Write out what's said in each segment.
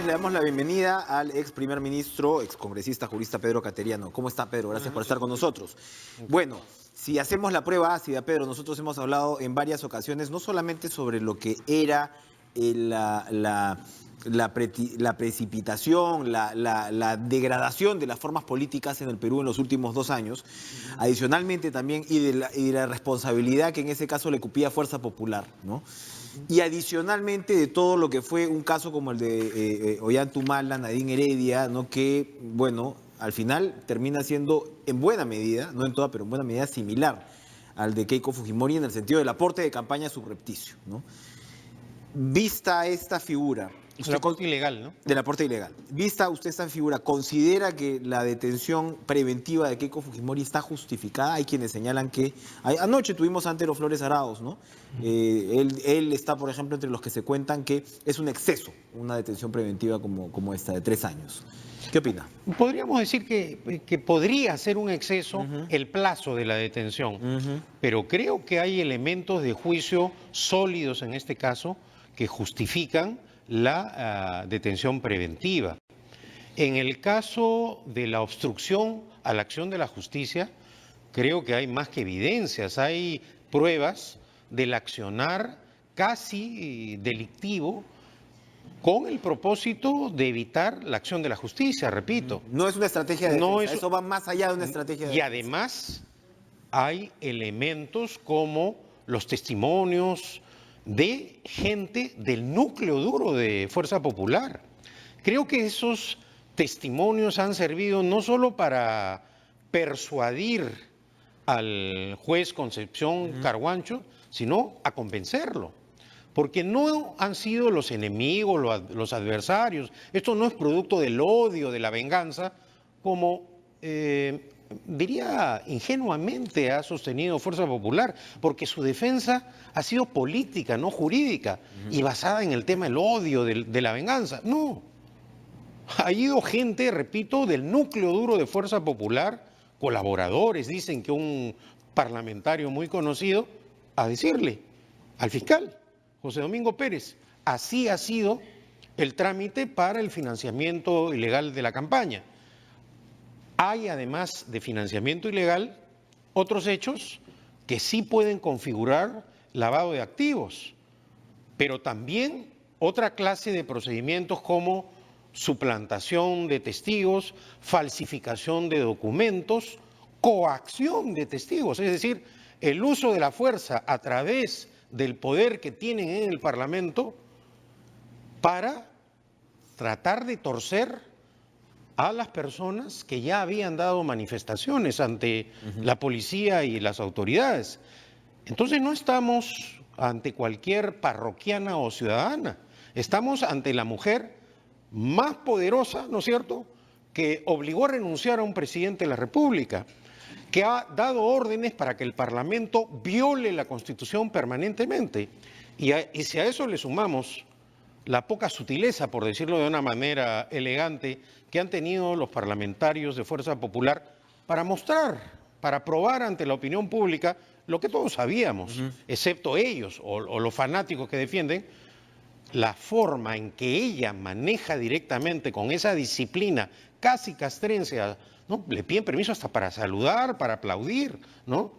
noches, le damos la bienvenida al ex primer ministro, ex congresista, jurista Pedro Cateriano. ¿Cómo está, Pedro? Gracias por estar con nosotros. Bueno, si hacemos la prueba ácida, Pedro, nosotros hemos hablado en varias ocasiones, no solamente sobre lo que era la precipitación, la degradación de las formas políticas en el Perú en los últimos 2 años, adicionalmente también, y de la responsabilidad que en ese caso le cupía Fuerza Popular, ¿no? Y adicionalmente de todo lo que fue un caso como el de Ollanta-Humala, Nadine Heredia, ¿no? Que, bueno, al final termina siendo en buena medida, no en toda, pero en buena medida similar al de Keiko Fujimori en el sentido del aporte de campaña subrepticio, ¿no? Vista esta figura... El aporte ilegal, ¿no? Del aporte ilegal. Vista usted esta figura, ¿considera que la detención preventiva de Keiko Fujimori está justificada? Hay quienes señalan que... Anoche tuvimos a Antero Flores Arauz, ¿no? Él está, por ejemplo, entre los que se cuentan que es un exceso una detención preventiva como esta de 3 años. ¿Qué opina? Podríamos decir que podría ser un exceso el plazo de la detención, pero creo que hay elementos de juicio sólidos en este caso que justifican la detención preventiva. En el caso de la obstrucción a la acción de la justicia, creo que hay más que evidencias, hay pruebas del accionar casi delictivo con el propósito de evitar la acción de la justicia, repito. No es una estrategia de defensa, eso va más allá de una estrategia de defensa. Y además hay elementos como los testimonios de gente del núcleo duro de Fuerza Popular. Creo que esos testimonios han servido no solo para persuadir al juez Concepción Carguancho, sino a convencerlo. Porque no han sido los enemigos, los adversarios. Esto no es producto del odio, de la venganza, como diría ingenuamente ha sostenido Fuerza Popular, porque su defensa ha sido política, no jurídica, y basada en el tema del odio, de la venganza. No. Ha ido gente, repito, del núcleo duro de Fuerza Popular, colaboradores, dicen que un parlamentario muy conocido, a decirle al fiscal José Domingo Pérez, así ha sido el trámite para el financiamiento ilegal de la campaña. Hay, además de financiamiento ilegal, otros hechos que sí pueden configurar lavado de activos, pero también otra clase de procedimientos como suplantación de testigos, falsificación de documentos, coacción de testigos, es decir, el uso de la fuerza a través del poder que tienen en el Parlamento para tratar de torcer a las personas que ya habían dado manifestaciones ante la policía y las autoridades. Entonces no estamos ante cualquier parroquiana o ciudadana, estamos ante la mujer más poderosa, ¿no es cierto?, que obligó a renunciar a un presidente de la República, que ha dado órdenes para que el Parlamento viole la Constitución permanentemente. Y si a eso le sumamos la poca sutileza, por decirlo de una manera elegante, que han tenido los parlamentarios de Fuerza Popular para mostrar, para probar ante la opinión pública lo que todos sabíamos, excepto ellos o los fanáticos que defienden, la forma en que ella maneja directamente con esa disciplina casi castrense, ¿no? Le piden permiso hasta para saludar, para aplaudir, ¿no?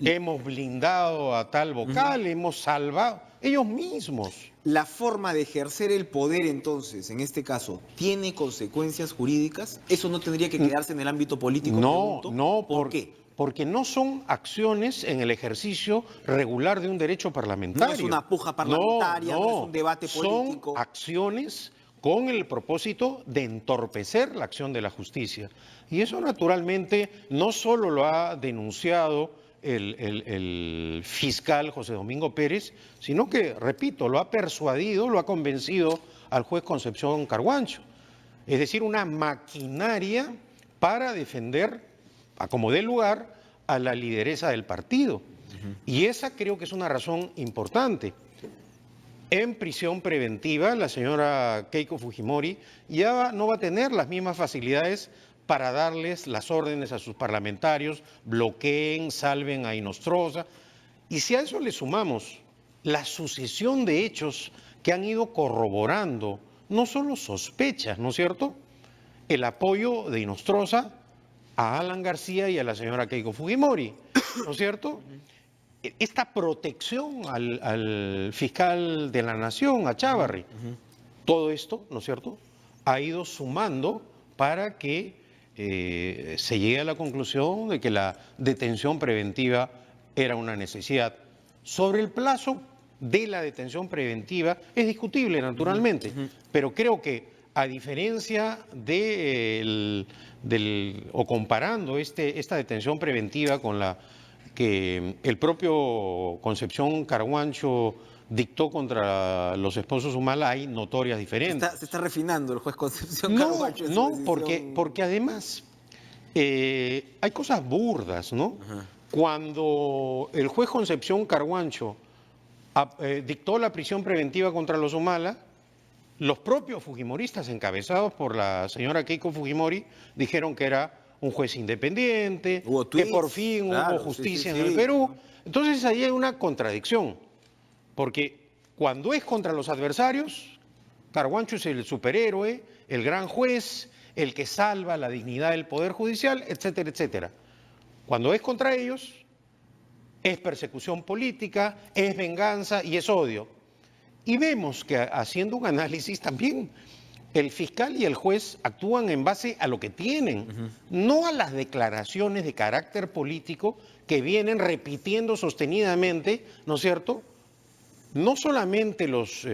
Hemos blindado a tal vocal, hemos salvado, ellos mismos. ¿La forma de ejercer el poder entonces, en este caso, tiene consecuencias jurídicas? ¿Eso no tendría que quedarse en el ámbito político? No, ¿Por qué? Porque no son acciones en el ejercicio regular de un derecho parlamentario. No es una puja parlamentaria, no es un debate político. Son acciones con el propósito de entorpecer la acción de la justicia. Y eso naturalmente no solo lo ha denunciado el fiscal José Domingo Pérez, sino que, repito, lo ha persuadido, lo ha convencido al juez Concepción Carguancho. Es decir, una maquinaria para defender, a como dé lugar, a la lideresa del partido. Y esa creo que es una razón importante. En prisión preventiva, la señora Keiko Fujimori ya no va a tener las mismas facilidades para darles las órdenes a sus parlamentarios, bloqueen, salven a Inostroza. Y si a eso le sumamos la sucesión de hechos que han ido corroborando no solo sospechas, ¿no es cierto?, el apoyo de Inostroza a Alan García y a la señora Keiko Fujimori, ¿no es cierto? Esta protección al fiscal de la Nación, a Chávarri, todo esto, ¿no es cierto?, ha ido sumando para que se llegue a la conclusión de que la detención preventiva era una necesidad. Sobre el plazo de la detención preventiva es discutible, naturalmente, pero creo que a diferencia o comparando esta detención preventiva con la que el propio Concepción Carhuancho dictó contra los esposos Humala, hay notorias diferencias. Se está refinando el juez Concepción No, Carhuancho en su no, decisión. porque además hay cosas burdas, ¿no? Cuando el juez Concepción Carhuancho dictó la prisión preventiva contra los Humala, los propios fujimoristas, encabezados por la señora Keiko Fujimori, dijeron que era un juez independiente, que por fin hubo justicia en el Perú. Entonces ahí hay una contradicción, porque cuando es contra los adversarios, Carhuancho es el superhéroe, el gran juez, el que salva la dignidad del Poder Judicial, etcétera, etcétera. Cuando es contra ellos, es persecución política, es venganza y es odio. Y vemos que haciendo un análisis también, el fiscal y el juez actúan en base a lo que tienen, no a las declaraciones de carácter político que vienen repitiendo sostenidamente, ¿no es cierto?, no solamente los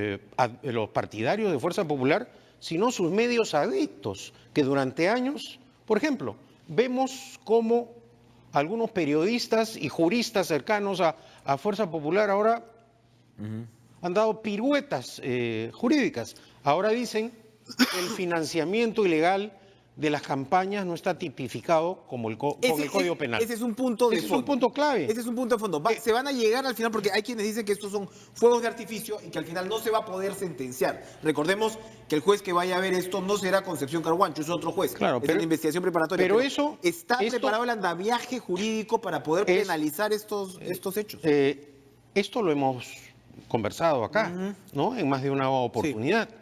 partidarios de Fuerza Popular, sino sus medios adictos, que durante años, por ejemplo, vemos cómo algunos periodistas y juristas cercanos a Fuerza Popular ahora han dado piruetas jurídicas. Ahora dicen que el financiamiento ilegal de las campañas no está tipificado como con el Código Penal. Ese es un punto de fondo. Ese es un punto clave. Ese es un punto de fondo. Se van a llegar al final, porque hay quienes dicen que estos son fuegos de artificio y que al final no se va a poder sentenciar. Recordemos que el juez que vaya a ver esto no será Concepción Carhuancho, es otro juez. Claro, es una investigación preparatoria. Pero eso... ¿Está preparado el andamiaje jurídico para poder penalizar estos hechos? Esto lo hemos conversado acá, ¿no?, en más de una oportunidad. Sí.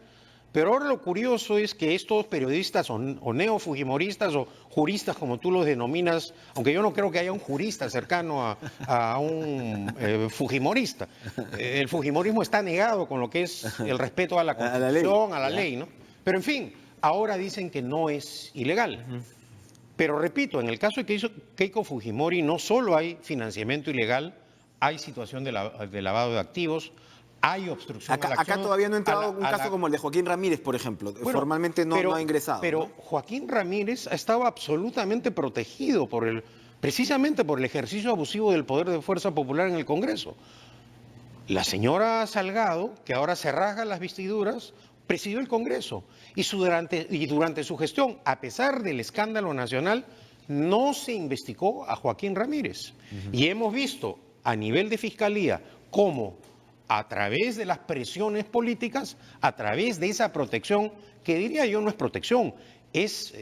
Pero ahora lo curioso es que estos periodistas o neofujimoristas o juristas, como tú los denominas, aunque yo no creo que haya un jurista cercano a un fujimorista. El fujimorismo está negado con lo que es el respeto a la Constitución, a la ley, ¿no? Pero en fin, ahora dicen que no es ilegal. Pero repito, en el caso de Keiko Fujimori no solo hay financiamiento ilegal, hay situación de lavado de activos, hay obstrucción a la acción. Acá todavía no ha entrado un caso como el de Joaquín Ramírez, por ejemplo. Bueno, formalmente no ha ingresado. Pero Joaquín Ramírez ha estado absolutamente protegido precisamente por el ejercicio abusivo del poder de Fuerza Popular en el Congreso. La señora Salgado, que ahora se rasga las vestiduras, presidió el Congreso. Y durante su gestión, a pesar del escándalo nacional, no se investigó a Joaquín Ramírez. Y hemos visto a nivel de Fiscalía cómo a través de las presiones políticas, a través de esa protección, que diría yo no es protección, es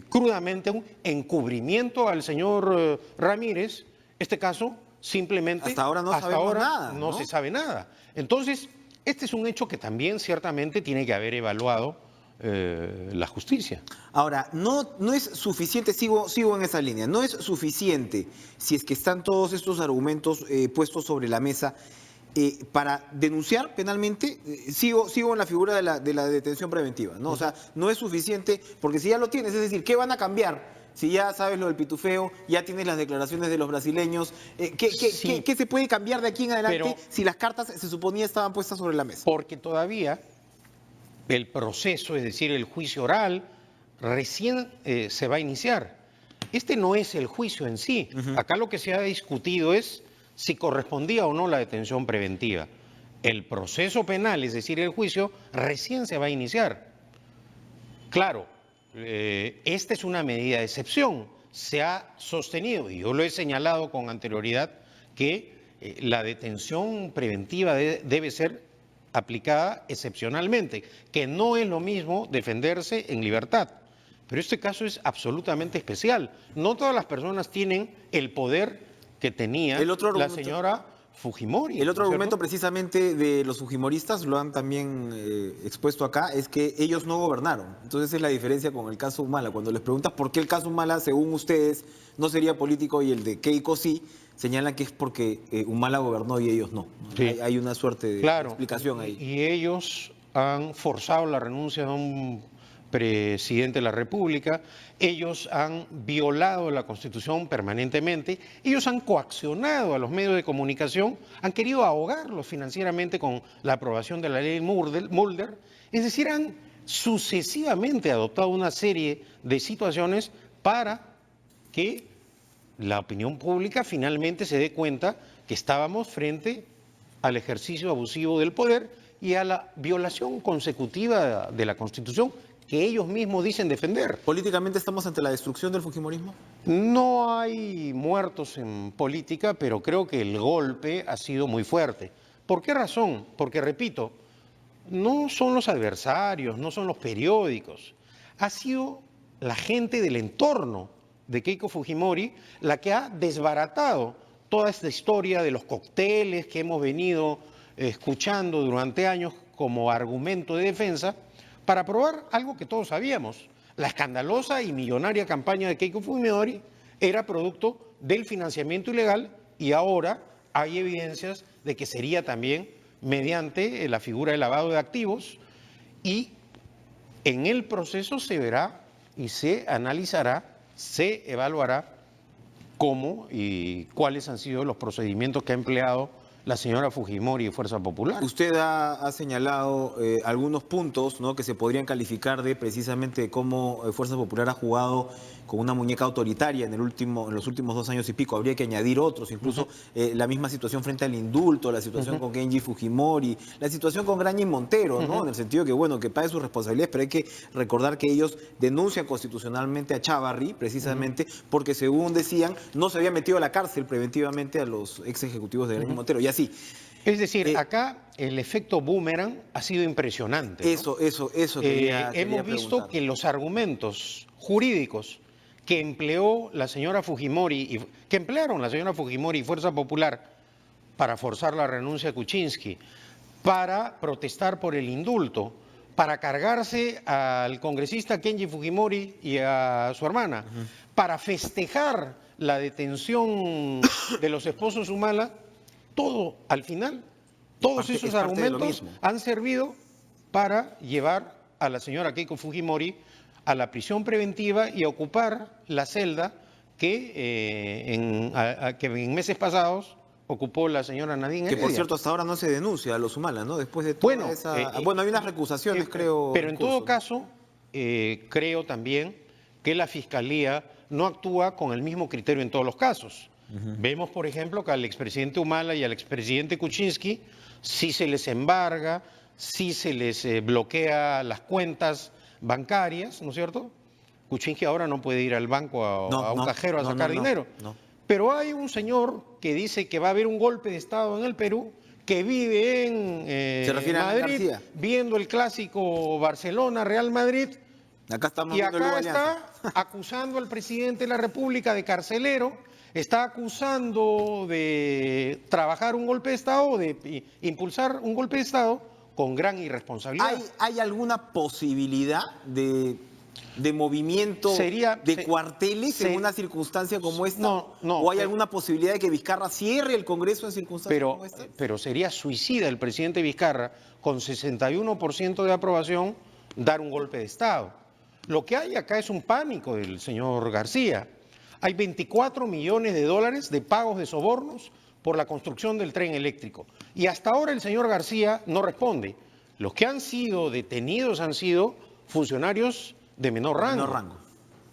crudamente un encubrimiento al señor Ramírez, este caso simplemente hasta ahora no se sabe nada. Entonces, este es un hecho que también ciertamente tiene que haber evaluado la justicia. Ahora, no es suficiente, sigo en esa línea, no es suficiente si es que están todos estos argumentos puestos sobre la mesa para denunciar penalmente. Sigo en la figura de la detención preventiva, ¿no? O sea, no es suficiente, porque si ya lo tienes, es decir, ¿qué van a cambiar? Si ya sabes lo del pitufeo, ya tienes las declaraciones de los brasileños, ¿qué se puede cambiar de aquí en adelante si las cartas se suponía estaban puestas sobre la mesa? Porque todavía el proceso, es decir, el juicio oral, recién se va a iniciar. Este no es el juicio en sí. Acá lo que se ha discutido es si correspondía o no la detención preventiva. El proceso penal, es decir, el juicio, recién se va a iniciar. Claro, esta es una medida de excepción. Se ha sostenido, y yo lo he señalado con anterioridad, que la detención preventiva debe ser aplicada excepcionalmente, que no es lo mismo defenderse en libertad. Pero este caso es absolutamente especial. No todas las personas tienen el poder que tenía la señora Fujimori. El otro ¿no es argumento cierto? precisamente de los fujimoristas, lo han también expuesto acá, es que ellos no gobernaron. Entonces es la diferencia con el caso Humala. Cuando les preguntas por qué el caso Humala, según ustedes, no sería político y el de Keiko sí, señalan que es porque Humala gobernó y ellos no. Sí. Hay una suerte de Claro, explicación ahí. y ellos han forzado la renuncia de un presidente de la República, ellos han violado la Constitución permanentemente, ellos han coaccionado a los medios de comunicación, han querido ahogarlos financieramente con la aprobación de la ley Mulder, es decir, han sucesivamente adoptado una serie de situaciones para que la opinión pública finalmente se dé cuenta que estábamos frente al ejercicio abusivo del poder y a la violación consecutiva de la Constitución que ellos mismos dicen defender. ¿Políticamente estamos ante la destrucción del fujimorismo? No hay muertos en política, pero creo que el golpe ha sido muy fuerte. ¿Por qué razón? Porque, repito, no son los adversarios, no son los periódicos, ha sido la gente del entorno de Keiko Fujimori la que ha desbaratado toda esta historia de los cócteles que hemos venido escuchando durante años como argumento de defensa para probar algo que todos sabíamos. La escandalosa y millonaria campaña de Keiko Fujimori era producto del financiamiento ilegal y ahora hay evidencias de que sería también mediante la figura de lavado de activos y en el proceso se verá y se analizará, se evaluará cómo y cuáles han sido los procedimientos que ha empleado la señora Fujimori y Fuerza Popular. Usted ha señalado algunos puntos, ¿no?, que se podrían calificar de precisamente cómo Fuerza Popular ha jugado con una muñeca autoritaria en los últimos 2 años y pico. Habría que añadir otros, incluso la misma situación frente al indulto, la situación con Kenji Fujimori, la situación con Graña y Montero, ¿no? En el sentido que, bueno, que pague sus responsabilidades, pero hay que recordar que ellos denuncian constitucionalmente a Chávarri, precisamente porque, según decían, no se había metido a la cárcel preventivamente a los ex ejecutivos de Graña y Montero, y así. Es decir, acá el efecto boomerang ha sido impresionante, ¿no? Eso quería hemos visto preguntar. que los argumentos jurídicos que empleó la señora Fujimori, que emplearon la señora Fujimori y Fuerza Popular para forzar la renuncia de Kuczynski, para protestar por el indulto, para cargarse al congresista Kenji Fujimori y a su hermana, para festejar la detención de los esposos Humala, todo al final, todos esos es parte de lo argumentos mismo. han servido para llevar a la señora Keiko Fujimori a la prisión preventiva y a ocupar la celda que, en meses pasados ocupó la señora Nadine Que por Heredia. cierto hasta ahora no se denuncia a los Humala, ¿no? Después de toda Bueno, bueno, hay unas recusaciones, creo. pero en en curso, todo ¿no? caso, creo también que la Fiscalía no actúa con el mismo criterio en todos los casos. Vemos, por ejemplo, que al expresidente Humala y al expresidente Kuczynski sí se les embarga, sí se les bloquea las cuentas bancarias, ¿no es cierto? Kuczynski ahora no puede ir al banco a un cajero a sacar dinero. No. Pero hay un señor que dice que va a haber un golpe de Estado en el Perú, que vive en Se refiere a Alan Madrid, García. viendo el clásico Barcelona-Real Madrid, Acá estamos y viendo el acá Lugo Alianza. está acusando al presidente de la República de carcelero, está acusando de trabajar un golpe de Estado, de impulsar un golpe de Estado con gran irresponsabilidad. ¿Hay alguna posibilidad de movimiento de cuarteles en una circunstancia como esta? No, ¿O hay alguna posibilidad de que Vizcarra cierre el Congreso en circunstancias como esta? Pero sería suicida el presidente Vizcarra, con 61% de aprobación, dar un golpe de Estado. Lo que hay acá es un pánico del señor García. Hay 24 millones de dólares de pagos de sobornos por la construcción del tren eléctrico. Y hasta ahora el señor García no responde. Los que han sido detenidos han sido funcionarios de menor rango.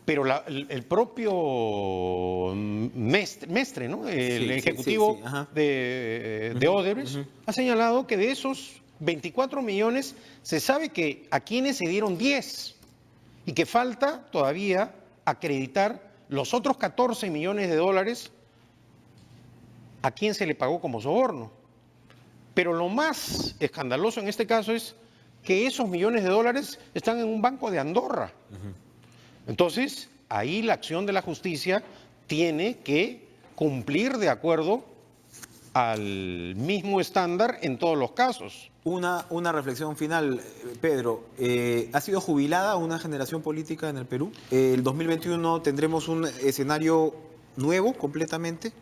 Pero el propio Mestre, ¿no? El ejecutivo de Odebrecht, ha señalado que de esos 24 millones se sabe que a quienes se dieron 10 y que falta todavía acreditar los otros 14 millones de dólares a quién se le pagó como soborno. Pero lo más escandaloso en este caso es que esos millones de dólares están en un banco de Andorra. Entonces, ahí la acción de la justicia tiene que cumplir de acuerdo al mismo estándar en todos los casos. Una reflexión final, Pedro. ¿Ha sido jubilada una generación política en el Perú? ¿El 2021 tendremos un escenario nuevo completamente?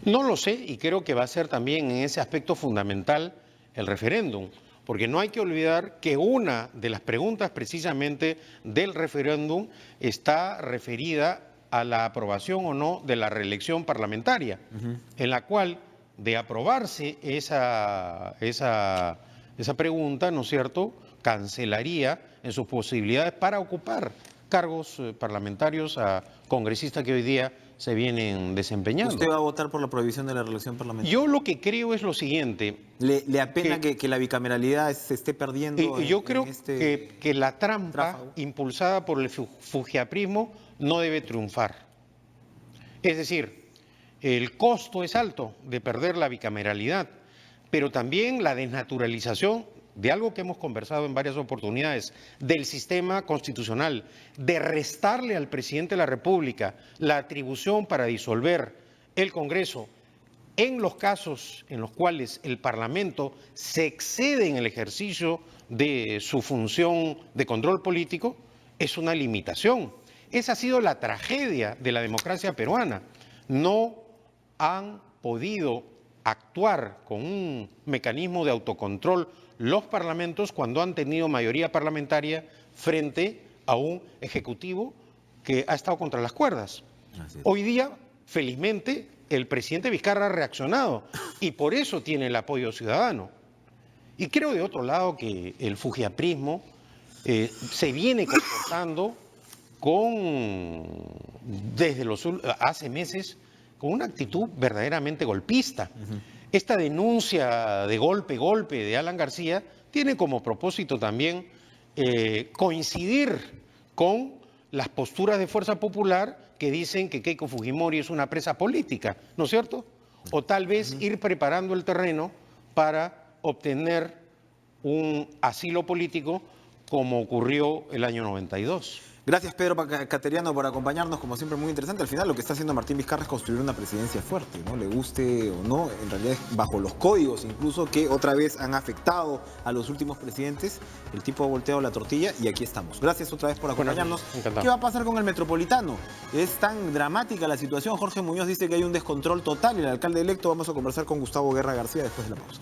No lo sé y creo que va a ser también en ese aspecto fundamental el referéndum, porque no hay que olvidar que una de las preguntas precisamente del referéndum está referida a la aprobación o no de la reelección parlamentaria, en la cual, de aprobarse esa pregunta, ¿no es cierto?, cancelaría en sus posibilidades para ocupar cargos parlamentarios a congresistas que hoy día se vienen desempeñando. ¿Usted va a votar por la prohibición de la reelección parlamentaria? Yo lo que creo es lo siguiente. ¿Le apena que la bicameralidad se esté perdiendo? Yo creo que la trampa tráfago impulsada por el fujiaprismo no debe triunfar. Es decir, el costo es alto de perder la bicameralidad, pero también la desnaturalización de algo que hemos conversado en varias oportunidades, del sistema constitucional, de restarle al presidente de la República la atribución para disolver el Congreso en los casos en los cuales el Parlamento se excede en el ejercicio de su función de control político, es una limitación. Esa ha sido la tragedia de la democracia peruana. No han podido actuar con un mecanismo de autocontrol los parlamentos cuando han tenido mayoría parlamentaria frente a un ejecutivo que ha estado contra las cuerdas. Hoy día, felizmente, el presidente Vizcarra ha reaccionado y por eso tiene el apoyo ciudadano. Y creo de otro lado que el fujiaprismo se viene comportando desde hace meses con una actitud verdaderamente golpista. Esta denuncia de golpe de Alan García tiene como propósito también coincidir con las posturas de Fuerza Popular que dicen que Keiko Fujimori es una presa política, ¿no es cierto? O tal vez ir preparando el terreno para obtener un asilo político como ocurrió el año 92. Gracias, Pedro Cateriano, por acompañarnos, como siempre muy interesante. Al final lo que está haciendo Martín Vizcarra es construir una presidencia fuerte, ¿no? Le guste o no, en realidad es bajo los códigos incluso que otra vez han afectado a los últimos presidentes. El tipo ha volteado la tortilla y aquí estamos. Gracias otra vez por acompañarnos. Bueno, ¿qué va a pasar con el Metropolitano? Es tan dramática la situación. Jorge Muñoz dice que hay un descontrol total. El alcalde electo, vamos a conversar con Gustavo Guerra García después de la pausa.